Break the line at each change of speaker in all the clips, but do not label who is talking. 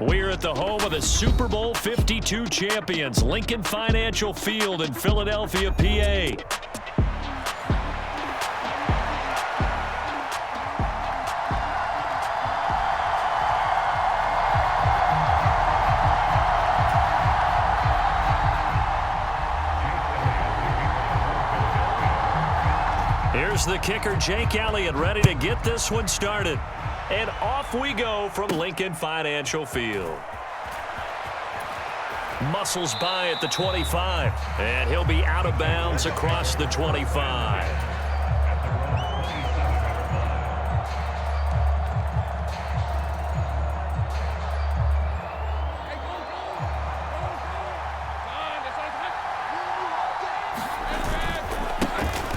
We're at the home of the Super Bowl 52 champions, Lincoln Financial Field in Philadelphia, PA. Here's the kicker, Jake Elliott, ready to get this one started. And off we go from Lincoln Financial Field. Muscles by at the 25, and he'll be out of bounds across the 25.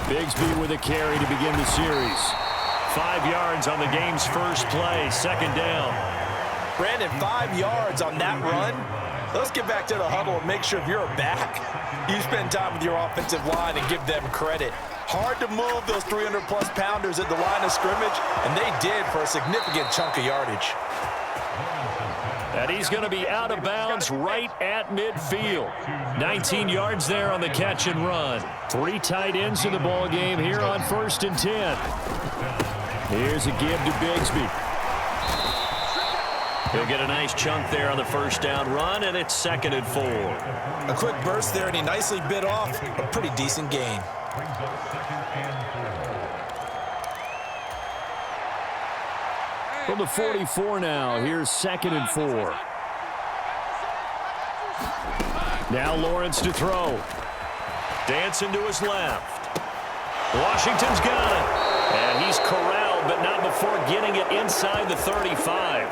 Bigsby with a carry to begin the series. 5 yards on the game's first play, second down.
Brandon, 5 yards on that run. Let's get back to the huddle and make sure if you're a back, you spend time with your offensive line and give them credit. Hard to move those 300-plus pounders at the line of scrimmage, and they did for a significant chunk of yardage.
And he's going to be out of bounds right at midfield. 19 yards there on the catch and run. 3 tight ends in the ball game here on 1st and 10. Here's a give to Bigsby. He'll get a nice chunk there on the first down run, and it's 2nd and 4.
A quick burst there, and he nicely bit off a pretty decent gain.
From the 44 now, here's 2nd and 4. Now Lawrence to throw. Dancing to his left. Washington's got it. And he's corralled, but not before getting it inside the 35.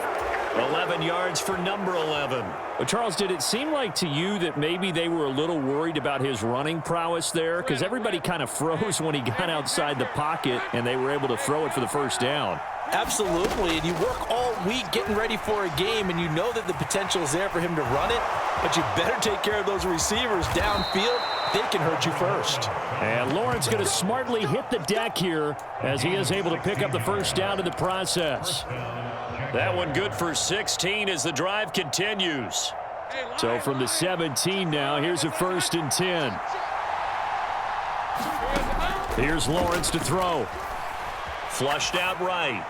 11 yards for number 11.
Well, Charles, did it seem like to you that maybe they were a little worried about his running prowess there? Because everybody kind of froze when he got outside the pocket, and they were able to throw it for the first down.
Absolutely, and you work all week getting ready for a game, and you know that the potential is there for him to run it, but you better take care of those receivers downfield. They can hurt you first.
And Lawrence going to smartly hit the deck here as he is able to pick up the first down in the process. That one good for 16 as the drive continues. So from the 17 now, here's a 1st and 10. Here's Lawrence to throw. Flushed out right.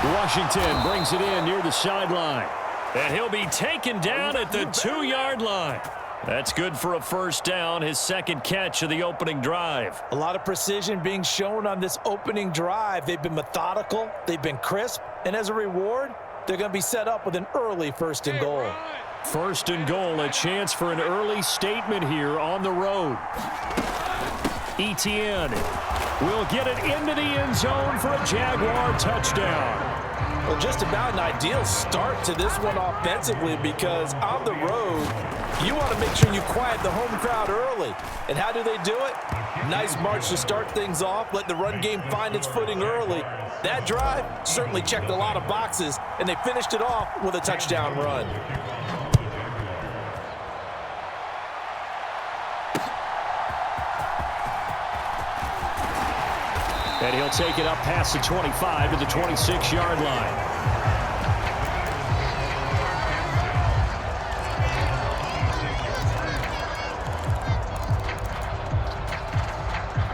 Washington brings it in near the sideline. And he'll be taken down at the 2-yard line. That's good for a first down, his 2nd catch of the opening drive.
A lot of precision being shown on this opening drive. They've been methodical, they've been crisp, and as a reward, they're going to be set up with an early 1st and goal.
1st and goal, a chance for an early statement here on the road. Etienne will get it into the end zone for a Jaguar touchdown.
Well, just about an ideal start to this one offensively, because on the road, you want to make sure you quiet the home crowd early. And how do they do it? Nice march to start things off, let the run game find its footing early. That drive certainly checked a lot of boxes, and they finished it off with a touchdown run.
And he'll take it up past the 25 to the 26-yard line.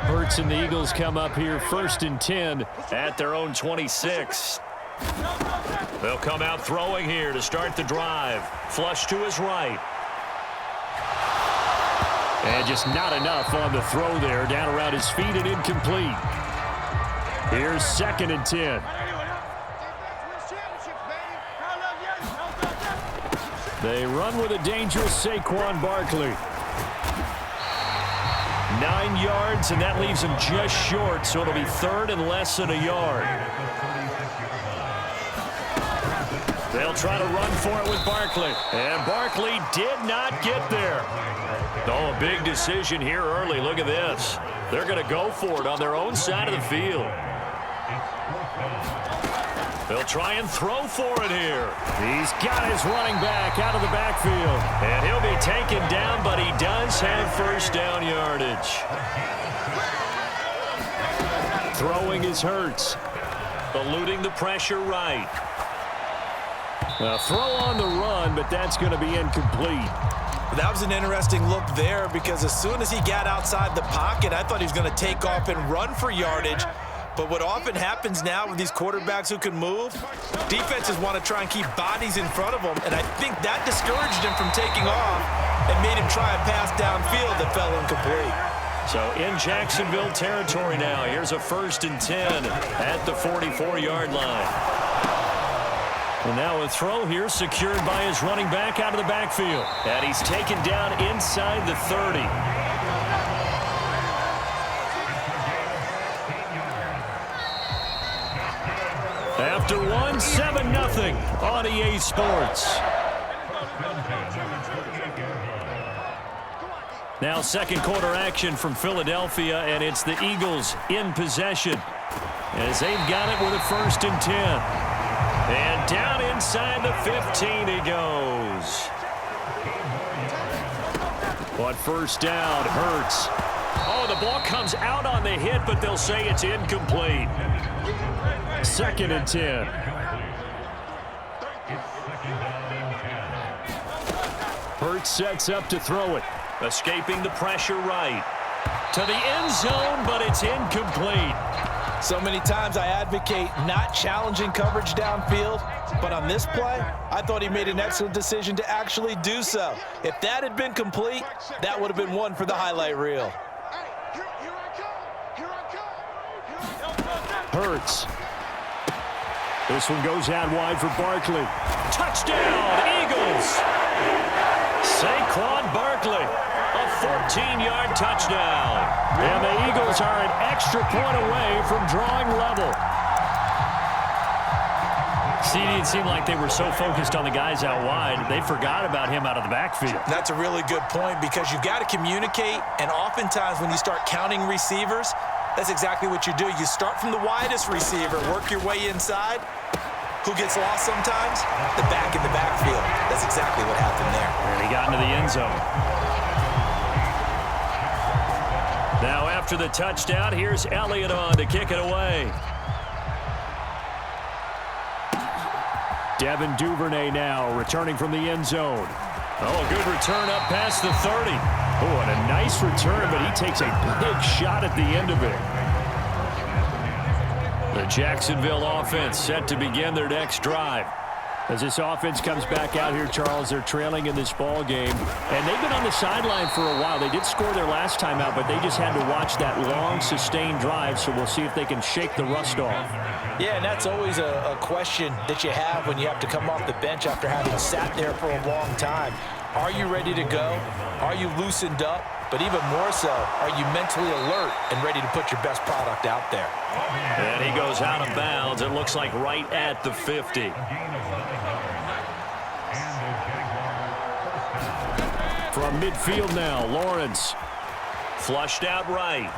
Hurts and the Eagles come up here 1st and 10 at their own 26. They'll come out throwing here to start the drive. Flush to his right. And just not enough on the throw there, down around his feet and incomplete. Here's 2nd and 10. They run with a dangerous Saquon Barkley. 9 yards, and that leaves him just short, so it'll be 3rd and less than a yard. They'll try to run for it with Barkley, and Barkley did not get there. Oh, a big decision here early. Look at this. They're going to go for it on their own side of the field. They'll try and throw for it here. He's got his running back out of the backfield. And he'll be taken down, but he does have first down yardage. Throwing is Hurts. Eluding the pressure right. A throw on the run, but that's going to be incomplete.
That was an interesting look there because as soon as he got outside the pocket, I thought he was going to take off and run for yardage. But what often happens now with these quarterbacks who can move, defenses want to try and keep bodies in front of them, and I think that discouraged him from taking off and made him try a pass downfield that fell incomplete.
So in Jacksonville territory now, here's a 1st and 10 at the 44-yard line. And now a throw here secured by his running back out of the backfield. And he's taken down inside the 30. After one, 7-0 on EA Sports. Now second quarter action from Philadelphia, and it's the Eagles in possession as they've got it with a 1st and 10. And down inside the 15 he goes. But first down, Hurts. Oh, the ball comes out on the hit, but they'll say it's incomplete. 2nd and 10. Hurts sets up to throw it. Escaping the pressure right. To the end zone, but it's incomplete.
So many times I advocate not challenging coverage downfield, but on this play, I thought he made an excellent decision to actually do so. If that had been complete, that would have been one for the highlight reel.
Hurts. This one goes out wide for Barkley. Touchdown, Eagles! Saquon Barkley, a 14-yard touchdown. And the Eagles are an extra point away from drawing level. See, it seemed like they were so focused on the guys out wide, they forgot about him out of the backfield.
That's a really good point because you've got to communicate, and oftentimes when you start counting receivers, that's exactly what you do. You start from the widest receiver, work your way inside. Who gets lost sometimes? The back in the backfield. That's exactly what happened there.
And he got into the end zone. Now after the touchdown, here's Elliott on to kick it away. Devin Duvernay now returning from the end zone. Oh, a good return up past the 30. Oh, and a nice return, but he takes a big shot at the end of it. The Jacksonville offense set to begin their next drive. As this offense comes back out here, Charles, they're trailing in this ball game. And they've been on the sideline for a while. They did score their last time out, but they just had to watch that long, sustained drive, so we'll see if they can shake the rust off.
Yeah, and that's always a question that you have when you have to come off the bench after having sat there for a long time. Are you ready to go? Are you loosened up? But even more so, are you mentally alert and ready to put your best product out there?
And he goes out of bounds. It looks like right at the 50. From midfield now, Lawrence. Flushed out right.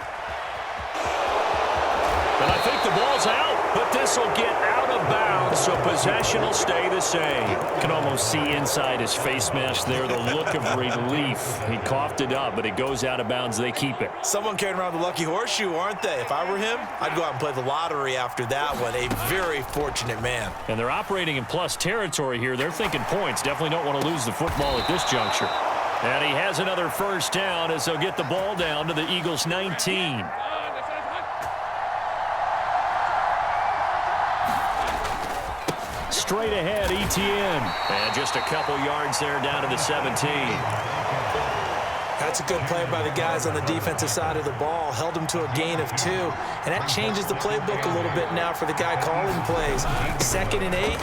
And I think the ball's out, but this will get out of bounds, so possession will stay the same. Can almost see inside his face mask there, the look of relief. He coughed it up, but it goes out of bounds. They keep it.
Someone carrying around the lucky horseshoe, aren't they? If I were him, I'd go out and play the lottery after that one. A very fortunate man.
And they're operating in plus territory here. They're thinking points. Definitely don't want to lose the football at this juncture. And he has another first down as they'll get the ball down to the Eagles' 19. Straight ahead, Etienne. And just a couple yards there down to the 17.
That's a good play by the guys on the defensive side of the ball. Held him to a gain of 2. And that changes the playbook a little bit now for the guy calling plays. 2nd and 8.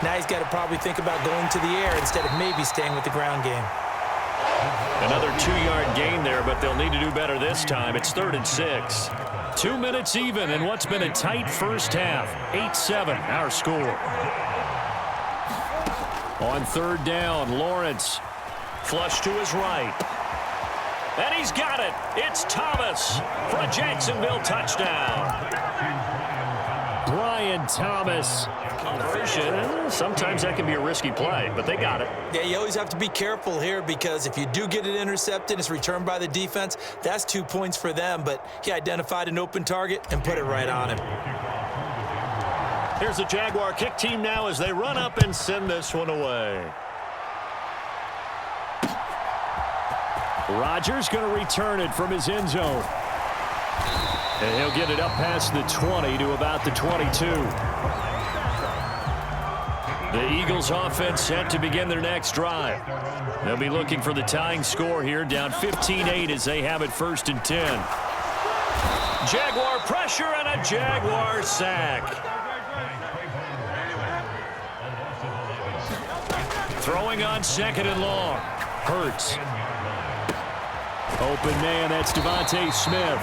Now he's got to probably think about going to the air instead of maybe staying with the ground game.
Another 2-yard gain there, but they'll need to do better this time. It's 3rd and 6. 2 minutes even in what's been a tight first half. 8-7, our score. On 3rd down, Lawrence. Flush to his right. And he's got it. It's Thomas for a Jacksonville touchdown. Brian Thomas. Conversion. Sometimes that can be a risky play, but they got it.
Yeah, you always have to be careful here because if you do get it intercepted, it's returned by the defense. That's 2 points for them, but he identified an open target and put it right on him.
Here's the Jaguar kick team now as they run up and send this one away.
Rodgers going to return it from his end zone. And he'll get it up past the 20 to about the 22. The Eagles offense set to begin their next drive. They'll be looking for the tying score here, down 15-8 as they have it 1st and 10.
Jaguar pressure and a Jaguar sack. Throwing on 2nd and long. Hurts. Open man, that's Devontae Smith.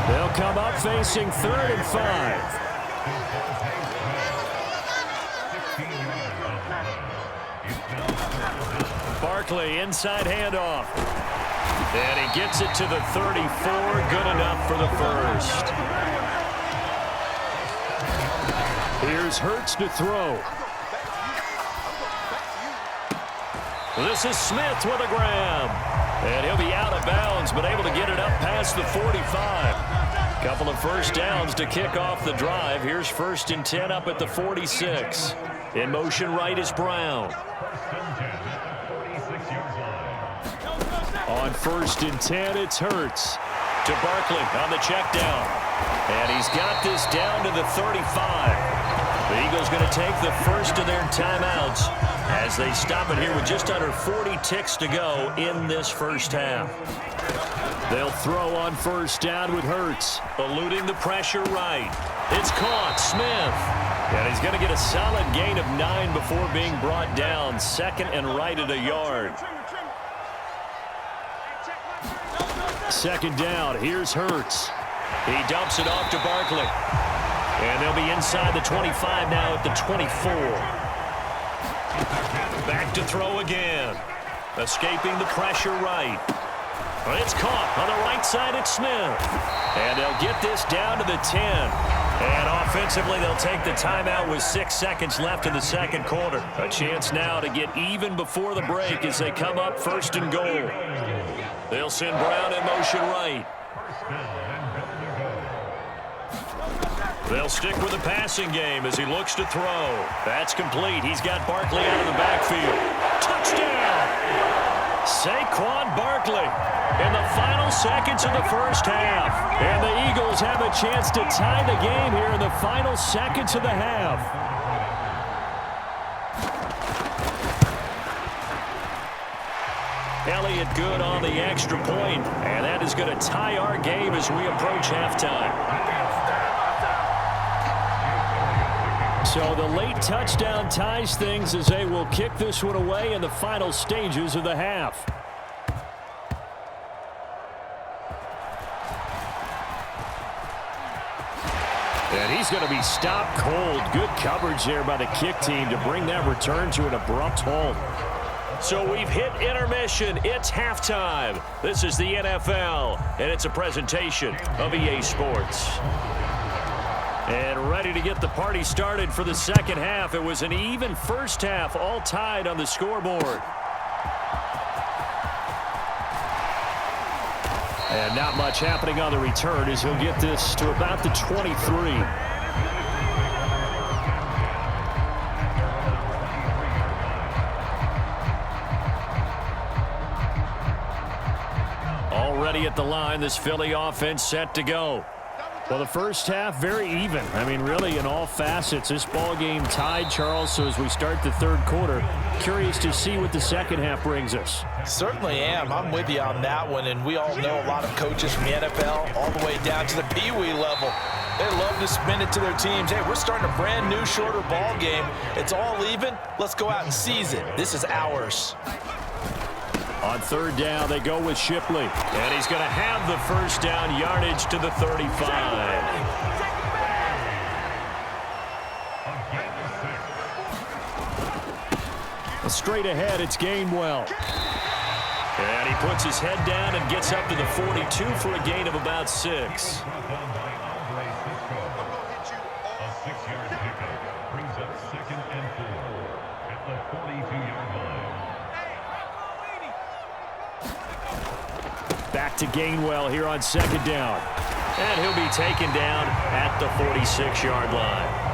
They'll come up facing 3rd and 5. Barkley, inside handoff. And he gets it to the 34. Good enough for the first. Here's Hurts to throw. This is Smith with a grab. And he'll be out of bounds, but able to get it up past the 45. Couple of first downs to kick off the drive. Here's 1st and 10 up at the 46. In motion right is Brown. On 1st and 10, it's Hurts. To Barkley on the check down. And he's got this down to the 35. The Eagles going to take the first of their timeouts as they stop it here with just under 40 ticks to go in this first half. They'll throw on 1st down with Hurts. Eluding the pressure right. It's caught. Smith. And he's going to get a solid gain of 9 before being brought down. 2nd and right at a yard. 2nd down. Here's Hurts. He dumps it off to Barkley. And they'll be inside the 25 now at the 24. Back to throw again. Escaping the pressure right. But it's caught on the right side. It's Smith. And they'll get this down to the 10. And offensively, they'll take the timeout with 6 seconds left in the 2nd quarter. A chance now to get even before the break as they come up 1st and goal. They'll send Brown in motion right. They'll stick with the passing game as he looks to throw. That's complete. He's got Barkley out of the backfield. Touchdown! Saquon Barkley in the final seconds of the first half. And the Eagles have a chance to tie the game here in the final seconds of the half. Elliott good on the extra point, and that is going to tie our game as we approach halftime. So the late touchdown ties things as they will kick this one away in the final stages of the half. And he's going to be stopped cold. Good coverage there by the kick team to bring that return to an abrupt halt. So we've hit intermission. It's halftime. This is the NFL, and it's a presentation of EA Sports. And ready to get the party started for the 2nd half. It was an even first half, all tied on the scoreboard. And not much happening on the return as he'll get this to about the 23. Already at the line, this Philly offense set to go. Well, the first half, very even. I mean, really, in all facets, this ball game tied, Charles. So as we start the 3rd quarter, curious to see what the 2nd half brings us.
Certainly am. I'm with you on that one. And we all know a lot of coaches from the NFL all the way down to the Pee-wee level. They love to spin it to their teams. Hey, we're starting a brand new, shorter ball game. It's all even. Let's go out and seize it. This is ours.
On 3rd down, they go with Shipley.
And he's going to have the first down, yardage to the 35.
Straight ahead, it's Gainwell.
And he puts his head down and gets up to the 42 for a gain of about 6.
Back to Gainwell here on 2nd down.
And he'll be taken down at the 46-yard line.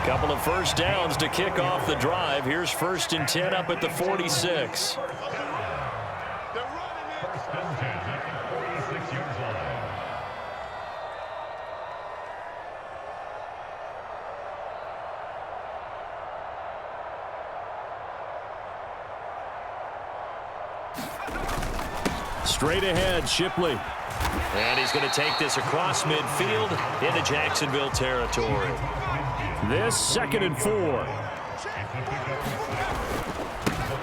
Couple of first downs to kick off the drive. Here's 1st and 10 up at the 46.
Straight ahead, Shipley.
And he's going to take this across midfield into Jacksonville territory.
This 2nd and 4.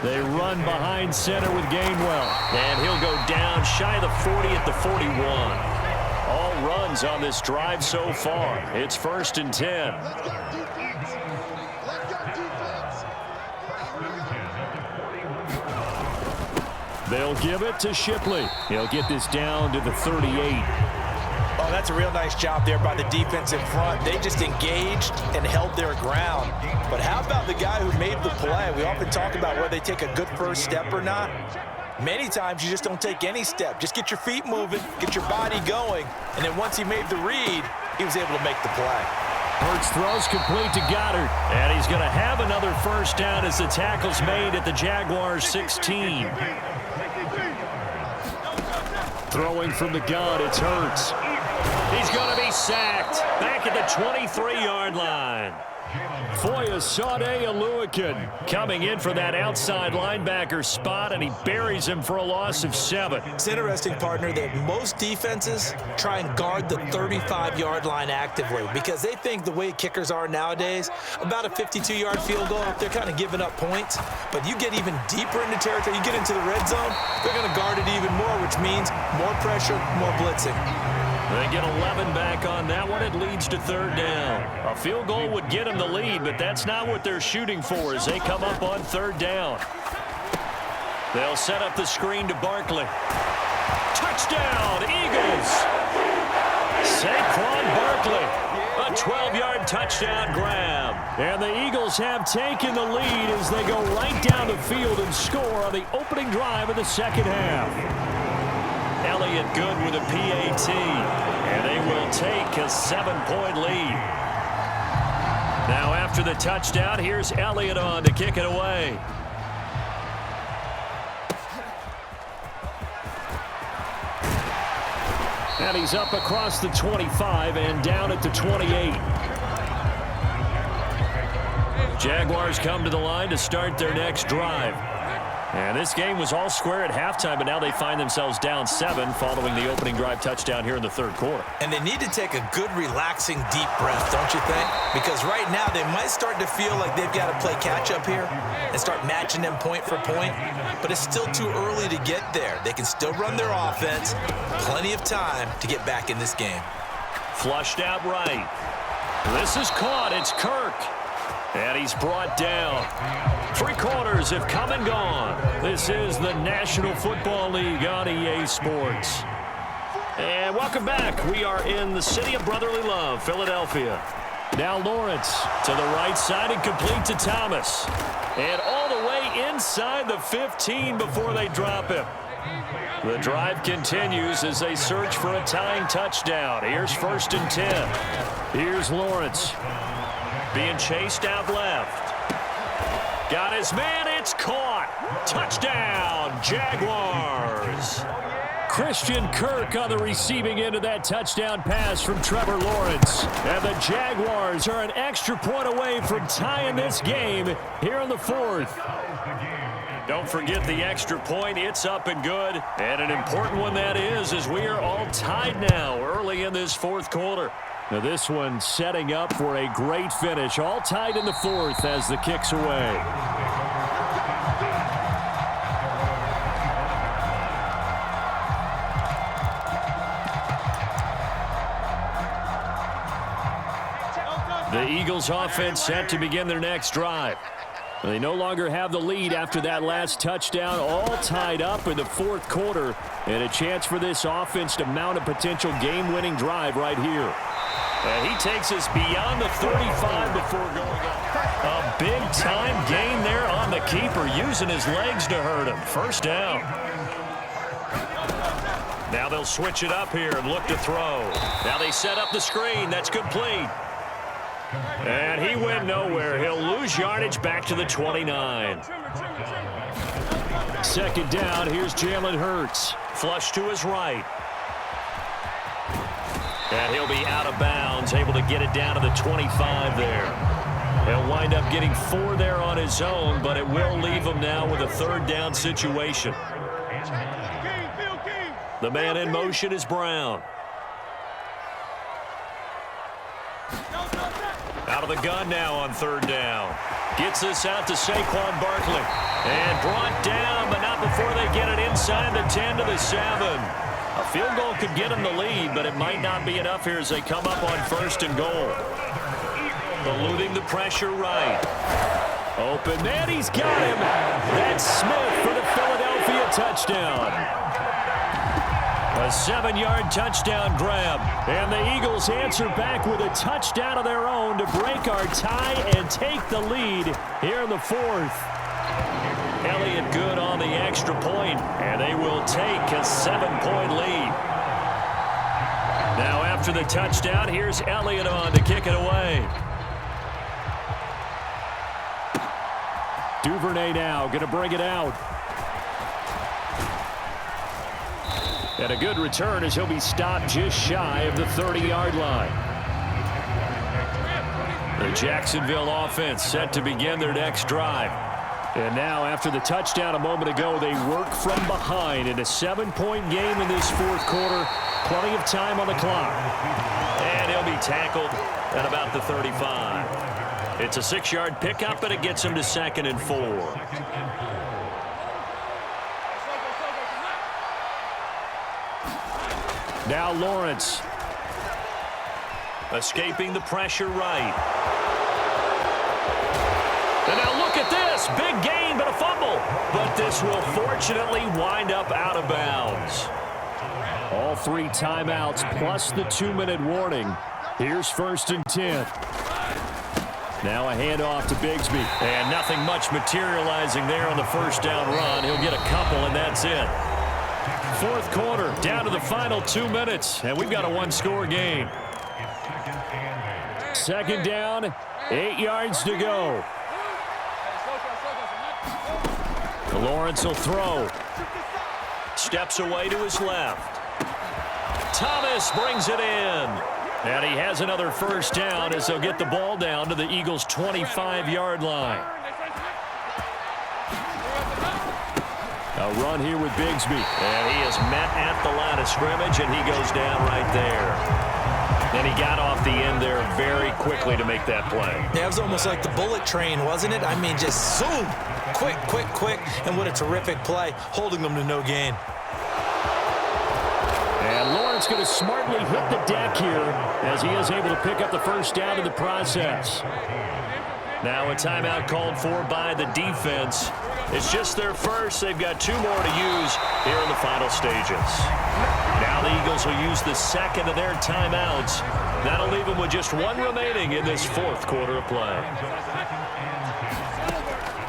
They run behind center with Gainwell.
And he'll go down shy of the 40 at the 41. All runs on this drive so far. It's 1st and 10.
They'll give it to Shipley. He'll get this down to the 38.
Oh, that's a real nice job there by the defense in front. They just engaged and held their ground. But how about the guy who made the play? We often talk about whether they take a good first step or not. Many times you just don't take any step. Just get your feet moving, get your body going, and then once he made the read, he was able to make the play.
Hurts throws complete to Goddard.
And he's going to have another first down as the tackle's made at the Jaguars 16.
Throwing from the gun, it's Hurts.
He's going to be sacked back at the 23-yard line.
Foyesade Oluwakin
coming in for that outside linebacker spot, and he buries him for a loss of 7.
It's interesting, partner, that most defenses try and guard the 35-yard line actively because they think the way kickers are nowadays, about a 52-yard field goal, they're kind of giving up points. But you get even deeper into territory, you get into the red zone, they're going to guard it even more, which means more pressure, more blitzing.
They get 11 back on that one. It leads to 3rd down. A field goal would get them the lead, but that's not what they're shooting for as they come up on 3rd down. They'll set up the screen to Barkley. Touchdown, Eagles! Saquon Barkley, a 12-yard touchdown grab.
And the Eagles have taken the lead as they go right down the field and score on the opening drive of the 2nd half.
Elliott good with a PAT, and they will take a 7-point lead. Now after the touchdown, here's Elliott on to kick it away.
And he's up across the 25 and down at the 28.
Jaguars come to the line to start their next drive. And this game was all square at halftime, but now they find themselves down 7 following the opening drive touchdown here in the 3rd quarter.
And they need to take a good, relaxing, deep breath, don't you think? Because right now they might start to feel like they've got to play catch-up here and start matching them point for point. But it's still too early to get there. They can still run their offense. Plenty of time to get back in this game.
Flushed out right. This is caught. It's Kirk. And he's brought down. 3 quarters have come and gone. This is the National Football League on EA Sports. And welcome back. We are in the city of brotherly love, Philadelphia.
Now Lawrence
to the right side and complete to Thomas. And all the way inside the 15 before they drop him. The drive continues as they search for a tying touchdown. Here's 1st and 10.
Here's Lawrence.
Being chased out left. Got his man. It's caught. Touchdown, Jaguars.
Christian Kirk on the receiving end of that touchdown pass from Trevor Lawrence. And the Jaguars are an extra point away from tying this game here in the 4th.
Don't forget the extra point. It's up and good. And an important one that is, as we are all tied now early in this 4th quarter.
Now this one setting up for a great finish. All tied in the 4th as the kick's away.
The Eagles offense set to begin their next drive.
They no longer have the lead after that last touchdown, all tied up in the 4th quarter, and a chance for this offense to mount a potential game-winning drive right here.
And he takes us beyond the 35 before going up. A big-time gain there on the keeper, using his legs to hurt him. 1st down. Now they'll switch it up here and look to throw. Now they set up the screen. That's complete. And he went nowhere. He'll lose yardage back to the 29.
Second down, here's Jalen Hurts.
Flush to his right. And he'll be out of bounds, able to get it down to the 25 there. He'll wind up getting 4 there on his own, but it will leave him now with a third down situation. The man in motion is Brown. Out of the gun now on third down. Gets this out to Saquon Barkley. And brought down, but not before they get it inside the 10 to the 7. A field goal could get them the lead, but it might not be enough here as they come up on first and goal. Eluding the pressure right.
Open man, he's got him. That's Smith for the Philadelphia touchdown. A 7-yard touchdown grab. And the Eagles answer back with a touchdown of their own to break our tie and take the lead here in the fourth. Elliott good on the extra point, and they will take a 7-point lead. Now after the touchdown, here's Elliott on to kick it away. Duvernay now going to bring it out. And a good return as he'll be stopped just shy of the 30-yard line. The Jacksonville offense set to begin their next drive. And now after the touchdown a moment ago, they work from behind in a 7-point game in this fourth quarter. Plenty of time on the clock.
And he'll be tackled at about the 35. It's a 6-yard pickup, and it gets him to 2nd and 4.
Now Lawrence.
Escaping the pressure right. And now look at this. Big gain, but a fumble. But this will fortunately wind up out of bounds.
All 3 timeouts plus the 2-minute warning. Here's 1st and 10. Now a handoff to Bigsby.
And nothing much materializing there on the first down run. He'll get a couple, and that's it.
Fourth quarter, down to the final 2 minutes, and we've got a 1-score game. Second down, 8 yards to go. Lawrence will throw.
Steps away to his left. Thomas brings it in.
And he has another first down as they'll get the ball down to the Eagles' 25-yard line. A run here with Bigsby.
And he is met at the line of scrimmage, and he goes down right there. And he got off the end there very quickly to make that play.
Yeah, it was almost like the bullet train, wasn't it? I mean, just zoom. Quick, quick, quick. And what a terrific play, holding them to no gain.
And Lawrence going to smartly hit the deck here as he is able to pick up the first down in the process.
Now a timeout called for by the defense. It's just their first. They've got 2 more to use here in the final stages. Now the Eagles will use the second of their timeouts. That'll leave them with just 1 remaining in this fourth quarter of play.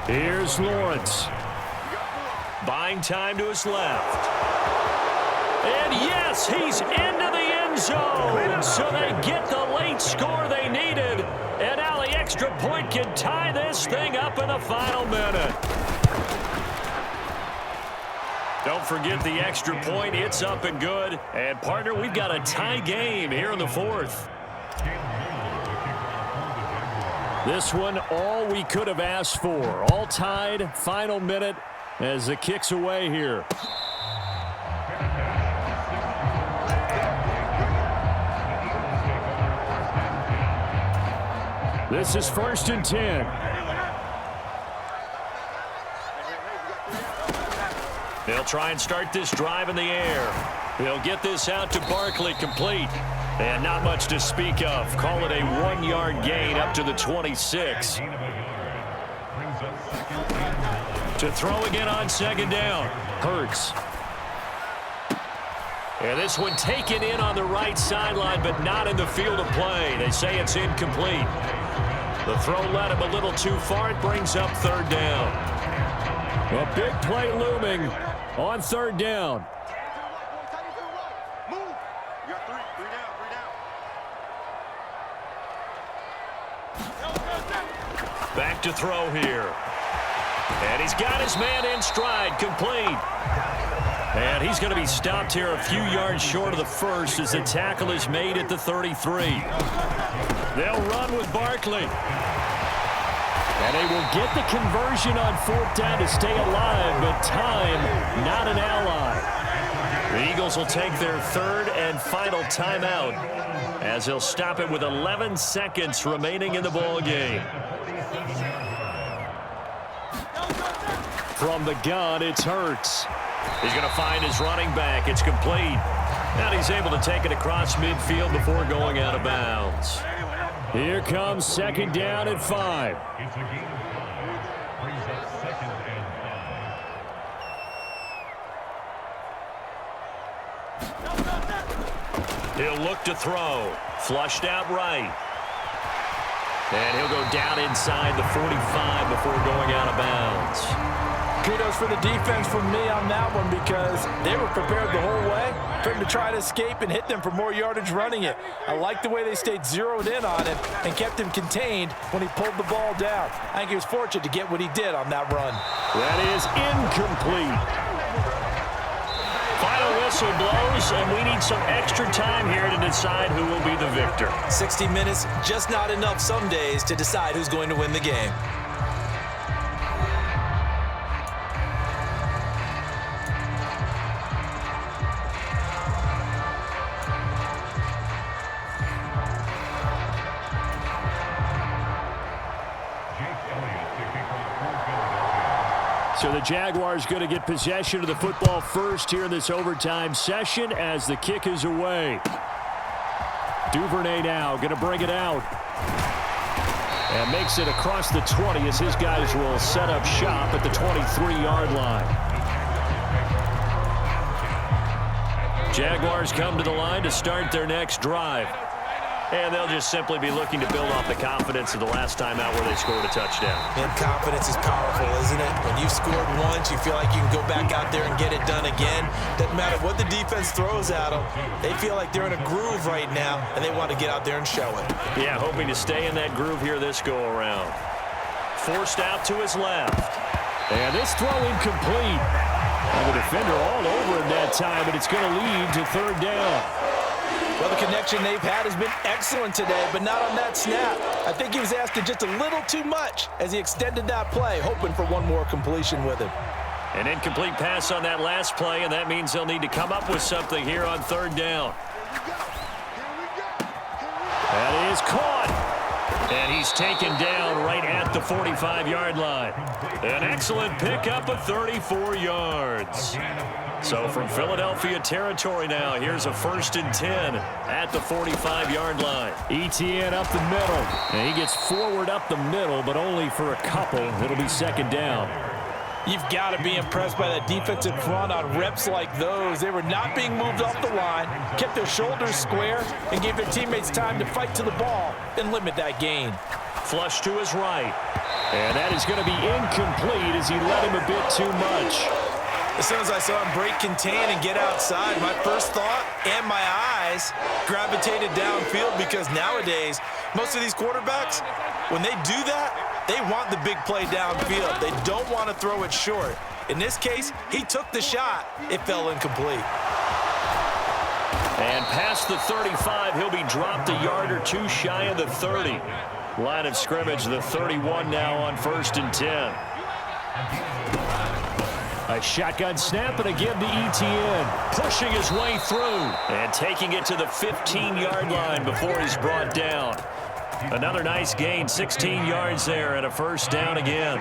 Here's Lawrence.
Buying time to his left. And yes, he's into the end zone. So they get the late score they needed. And now the extra point can tie this thing up in the final minute. Don't forget the extra point. It's up and good. And, partner, we've got a tie game here in the fourth.
This one, all we could have asked for. All tied, final minute as the kick's away here. This is 1st and 10.
They'll try and start this drive in the air. They'll get this out to Barkley, complete. And not much to speak of. Call it a 1-yard gain up to the 26. To throw again on second down.
Hurts.
And this one taken in on the right sideline, but not in the field of play. They say it's incomplete. The throw led him a little too far. It brings up third down.
A big play looming on third down.
to throw here. And he's got his man in stride, complete. And he's going to be stopped here a few yards short of the first as the tackle is made at the 33. They'll run with Barkley. And they will get the conversion on 4th down to stay alive, but time, not an ally. The Eagles will take their 3rd and final timeout as they'll stop it with 11 seconds remaining in the ball game. From the gun, it's Hurts. He's going to find his running back. It's complete. Now he's able to take it across midfield before going out of bounds. Here comes 2nd down and 5. He'll look to throw. Flushed out right. And he'll go down inside the 45 before going out of bounds.
Kudos for the defense from me on that one because they were prepared the whole way for him to try to escape and hit them for more yardage running it. I like the way they stayed zeroed in on him and kept him contained when he pulled the ball down. I think he was fortunate to get what he did on that run.
That is incomplete. Final whistle blows, and we need some extra time here to decide who will be the victor.
60 minutes, just not enough some days to decide who's going to win the game.
So the Jaguars going to get possession of the football first here in this overtime session as the kick is away. Duvernay now going to bring it out. And makes it across the 20 as his guys will set up shop at the 23-yard line. Jaguars come to the line to start their next drive. And they'll just simply be looking to build off the confidence of the last time out where they scored a touchdown.
And confidence is powerful, isn't it? When you've scored once, you feel like you can go back out there and get it done again. Doesn't matter what the defense throws at them. They feel like they're in a groove right now, and they want to get out there and show it.
Yeah, hoping to stay in that groove here this go-around. Forced out to his left. And this throw incomplete. And the defender all over him that time, but it's going to lead to 3rd down.
Well, the connection they've had has been excellent today, but not on that snap. I think he was asking just a little too much as he extended that play, hoping for one more completion with it.
An incomplete pass on that last play, and that means they'll need to come up with something here on 3rd down. That is caught. And he's taken down right at the 45-yard line. An excellent pickup of 34 yards. So from Philadelphia territory now, here's a 1st and 10 at the 45-yard line. ETN up the middle. And he gets forward up the middle, but only for a couple. It'll be 2nd down.
You've got to be impressed by that defensive front on reps like those. They were not being moved off the line, kept their shoulders square, and gave their teammates time to fight to the ball and limit that gain.
Flush to his right. And that is going to be incomplete as he let him a bit too much.
As soon as I saw him break contain and get outside, my first thought and my eyes gravitated downfield because nowadays, most of these quarterbacks, when they do that, they want the big play downfield. They don't want to throw it short. In this case, he took the shot. It fell incomplete.
And past the 35, he'll be dropped a yard or two shy of the 30. Line of scrimmage, the 31 now on 1st and 10. A shotgun snap, and again to ETN. Pushing his way through and taking it to the 15-yard line before he's brought down. Another nice gain, 16 yards there, and a 1st down again.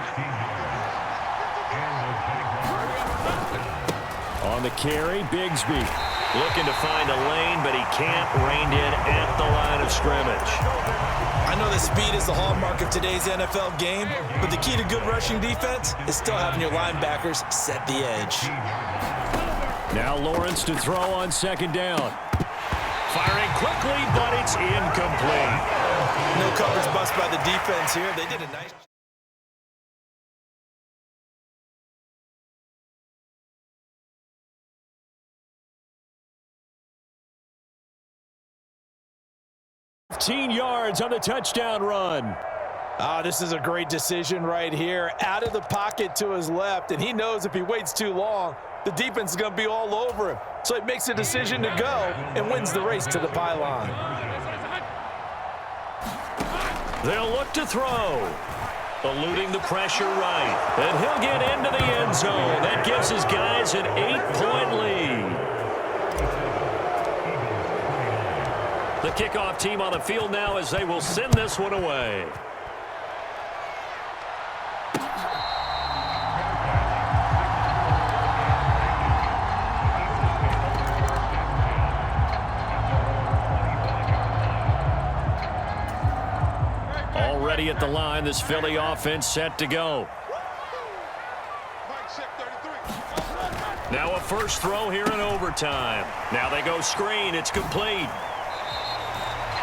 On the carry, Bigsby. Looking to find a lane, but he can't. Reined in at the line of scrimmage.
I know that speed is the hallmark of today's NFL game, but the key to good rushing defense is still having your linebackers set the edge.
Now Lawrence to throw on 2nd down. Firing quickly, but it's incomplete.
No coverage bust by the defense here. They did a nice job.
Yards on the touchdown run.
This is a great decision right here. Out of the pocket to his left, and he knows if he waits too long, the defense is going to be all over him. So he makes a decision to go and wins the race to the pylon.
They'll look to throw. Eluding the pressure right. And he'll get into the end zone. That gives his guys an 8-point lead. The kickoff team on the field now as they will send this one away. Already at the line, this Philly offense set to go. Now a first throw here in overtime. Now they go screen. It's complete.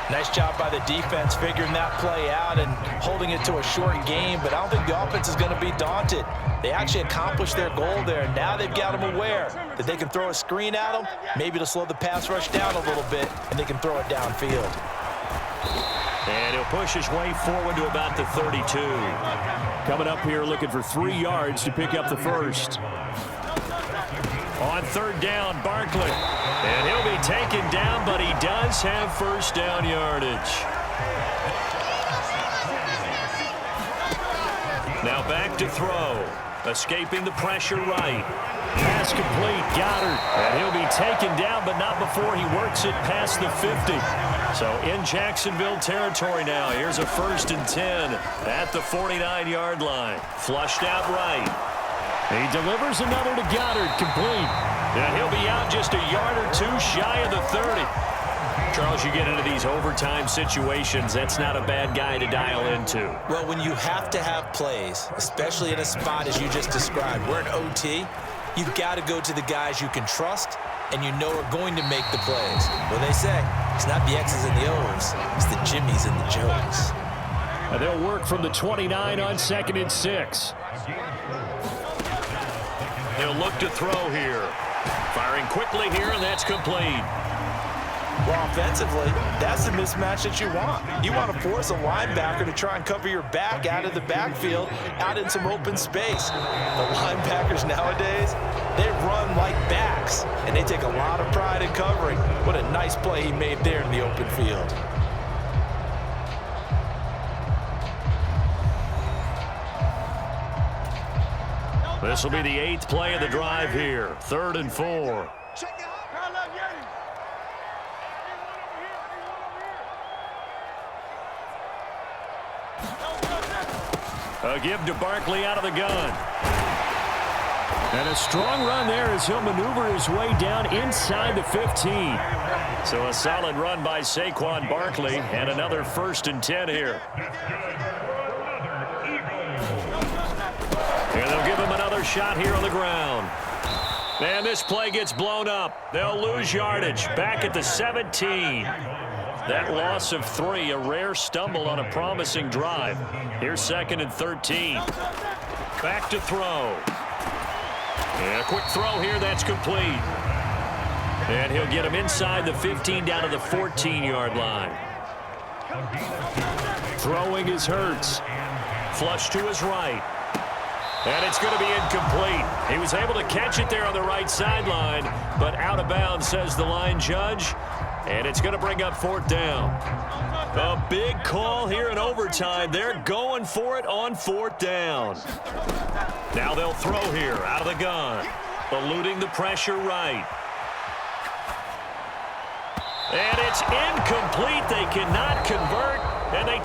Nice job by the defense figuring that play out and holding it to a short game, but I don't think the offense is going to be daunted. They actually accomplished their goal there. Now they've got them aware that they can throw a screen at them, maybe to slow the pass rush down a little bit, and they can throw it downfield.
And he'll push his way forward to about the 32. Coming up here looking for 3 yards to pick up the first. On third down, Barkley. And he'll be taken down, but he does have first down yardage. Now back to throw. Escaping the pressure right. Pass complete, Goddard. And he'll be taken down, but not before he works it past the 50. So in Jacksonville territory now. Here's a 1st and 10 at the 49-yard line. Flushed out right. He delivers another to Goddard, complete. And he'll be out just a yard or 2 shy of the 30. Charles, you get into these overtime situations, that's not a bad guy to dial into.
Well, when you have to have plays, especially in a spot as you just described, we're in OT, you've got to go to the guys you can trust and you know are going to make the plays. Well, they say it's not the X's and the O's, it's the Jimmys and the Joes.
And they'll work from the 29 on 2nd and 6. They'll look to throw here. Firing quickly here, and that's complete.
Well, offensively, that's the mismatch that you want. You want to force a linebacker to try and cover your back out of the backfield, out in some open space. The linebackers nowadays, they run like backs, and they take a lot of pride in covering. What a nice play he made there in the open field.
This will be the 8th play of the drive here. 3rd and 4. A give to Barkley out of the gun. And a strong run there as he'll maneuver his way down inside the 15. So a solid run by Saquon Barkley and another 1st and 10 here. And they'll give him another shot here on the ground. And this play gets blown up. They'll lose yardage back at the 17. That loss of 3, a rare stumble on a promising drive. Here's 2nd and 13. Back to throw. And a quick throw here, that's complete. And he'll get him inside the 15 down to the 14-yard line. Throwing is Hurts. Flush to his right. And it's going to be incomplete. He was able to catch it there on the right sideline, but out of bounds, says the line judge. And it's going to bring up 4th down. A big call here in overtime. They're going for it on 4th down. Now they'll throw here out of the gun. Eluding the pressure right. And it's incomplete. They cannot convert, and they